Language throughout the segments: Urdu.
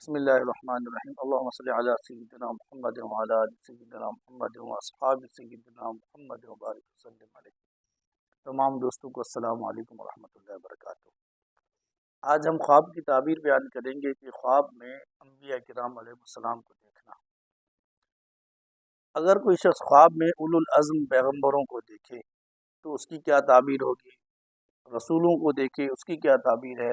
بسم اللہ الرحمن الرحیم اللہم صلی علی سیدنا محمد وعلی آل سیدنا محمد واصحاب سیدنا محمد وبارک وسلم علیہ۔ تمام دوستوں کو السلام علیکم ورحمۃ اللہ وبرکاتہ۔ آج ہم خواب کی تعبیر بیان کریں گے کہ خواب میں انبیاء کرام علیہ السلام کو دیکھنا۔ اگر کوئی شخص خواب میں اولو العزم پیغمبروں کو دیکھے تو اس کی کیا تعبیر ہوگی، رسولوں کو دیکھے اس کی کیا تعبیر ہے،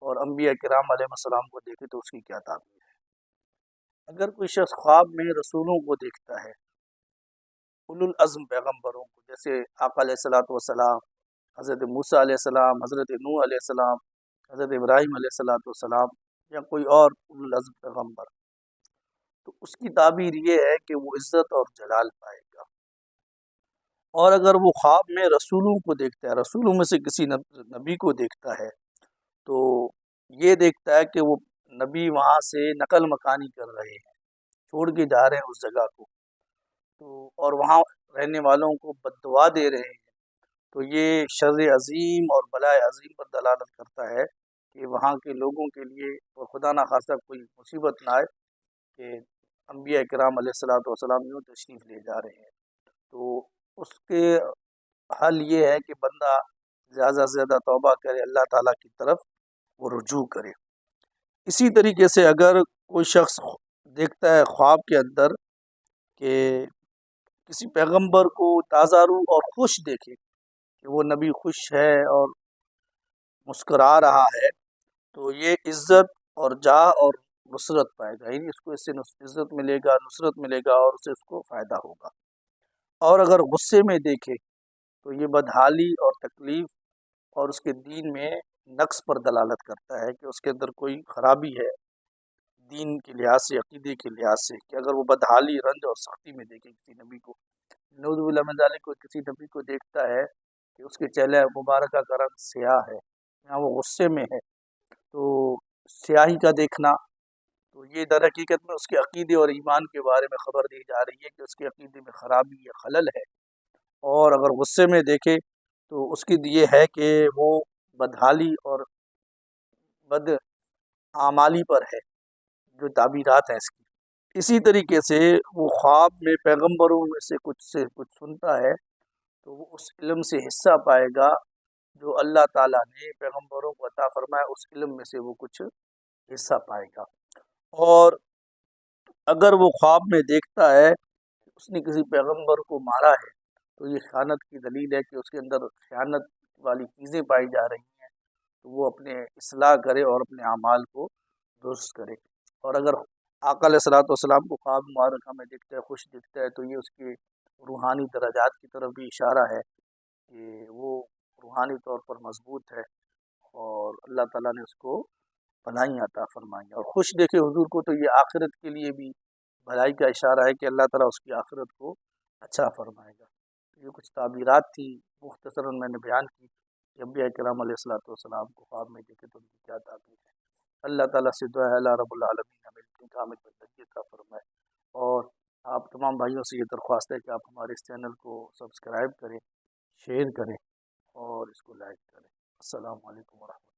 اور انبیاء کرام علیہ السلام کو دیکھے تو اس کی کیا تعبیر ہے۔ اگر کوئی شخص خواب میں رسولوں کو دیکھتا ہے، اولو العزم پیغمبروں کو، جیسے آقا علیہ الصلوۃ والسلام، حضرت موسیٰ علیہ السلام، حضرت نوح علیہ السلام، حضرت ابراہیم علیہ الصلوۃ والسلام، یا کوئی اور اولو العزم پیغمبر، تو اس کی تعبیر یہ ہے کہ وہ عزت اور جلال پائے گا۔ اور اگر وہ خواب میں رسولوں کو دیکھتا ہے، رسولوں میں سے کسی نبی کو دیکھتا ہے، تو یہ دیکھتا ہے کہ وہ نبی وہاں سے نقل مکانی کر رہے ہیں، چھوڑ کے جا رہے ہیں اس جگہ کو، تو اور وہاں رہنے والوں کو بد دعا دے رہے ہیں، تو یہ شر عظیم اور بلائے عظیم پر دلالت کرتا ہے کہ وہاں کے لوگوں کے لیے اور خدا نخواستہ کوئی مصیبت نہ آئے کہ انبیاء کرام علیہ الصلوۃ والسلام یوں تشریف لے جا رہے ہیں۔ تو اس کے حل یہ ہے کہ بندہ زیادہ سے زیادہ توبہ کرے، اللہ تعالیٰ کی طرف وہ رجوع کرے۔ اسی طریقے سے اگر کوئی شخص دیکھتا ہے خواب کے اندر کہ کسی پیغمبر کو تازہ روح اور خوش دیکھے کہ وہ نبی خوش ہے اور مسکرا رہا ہے، تو یہ عزت اور جاہ اور نصرت پائے گا، یعنی اس کو اس سے عزت ملے گا، نصرت ملے گا، اور اسے اس کو فائدہ ہوگا۔ اور اگر غصے میں دیکھے تو یہ بدحالی اور تکلیف اور اس کے دین میں نقص پر دلالت کرتا ہے کہ اس کے اندر کوئی خرابی ہے دین کے لحاظ سے، عقیدے کے لحاظ سے، کہ اگر وہ بدحالی، رنج اور سختی میں دیکھے کسی نبی کو، نعوذ باللہ من ذالک، کو کسی نبی کو دیکھتا ہے کہ اس کے چہرے مبارکہ کا رنگ سیاہ ہے یا وہ غصے میں ہے، تو سیاہی کا دیکھنا، تو یہ در حقیقت میں اس کے عقیدے اور ایمان کے بارے میں خبر دی جا رہی ہے کہ اس کے عقیدے میں خرابی یا خلل ہے۔ اور اگر غصے میں دیکھے تو اس کی یہ ہے کہ وہ بدحالی اور بد اعمالی پر ہے، جو تعبیرات ہیں اس کی۔ اسی طریقے سے وہ خواب میں پیغمبروں میں سے کچھ سنتا ہے تو وہ اس علم سے حصہ پائے گا جو اللہ تعالیٰ نے پیغمبروں کو عطا فرمایا، اس علم میں سے وہ کچھ حصہ پائے گا۔ اور اگر وہ خواب میں دیکھتا ہے کہ اس نے کسی پیغمبر کو مارا ہے تو یہ خیانت کی دلیل ہے کہ اس کے اندر خیانت والی چیزیں پائی جا رہی ہیں، تو وہ اپنے اصلاح کرے اور اپنے اعمال کو درست کرے۔ اور اگر آقا علیہ الصلوۃ والسلام کو خواب مبارکہ میں دیکھتا ہے، خوش دیکھتا ہے، تو یہ اس کے روحانی درجات کی طرف بھی اشارہ ہے کہ وہ روحانی طور پر مضبوط ہے اور اللہ تعالیٰ نے اس کو بھلائی عطا فرمائی۔ اور خوش دیکھے حضور کو تو یہ آخرت کے لیے بھی بھلائی کا اشارہ ہے کہ اللہ تعالیٰ اس کی آخرت کو اچھا فرمائے گا۔ یہ کچھ تعبیرات تھی، مختصراً میں نے بیان کی کہ انبیاء کرام علیہ الصلوۃ والسلام کو خواب میں دیکھے تو ان کی کیا تعبیر ہے۔ اللہ تعالیٰ سے دعا ہے اللہ رب العالمین ہمیں اتنی کامل بندگی عطا فرمائے۔ اور آپ تمام بھائیوں سے یہ درخواست ہے کہ آپ ہمارے اس چینل کو سبسکرائب کریں، شیئر کریں اور اس کو لائک کریں۔ السلام علیکم ورحمۃ اللہ۔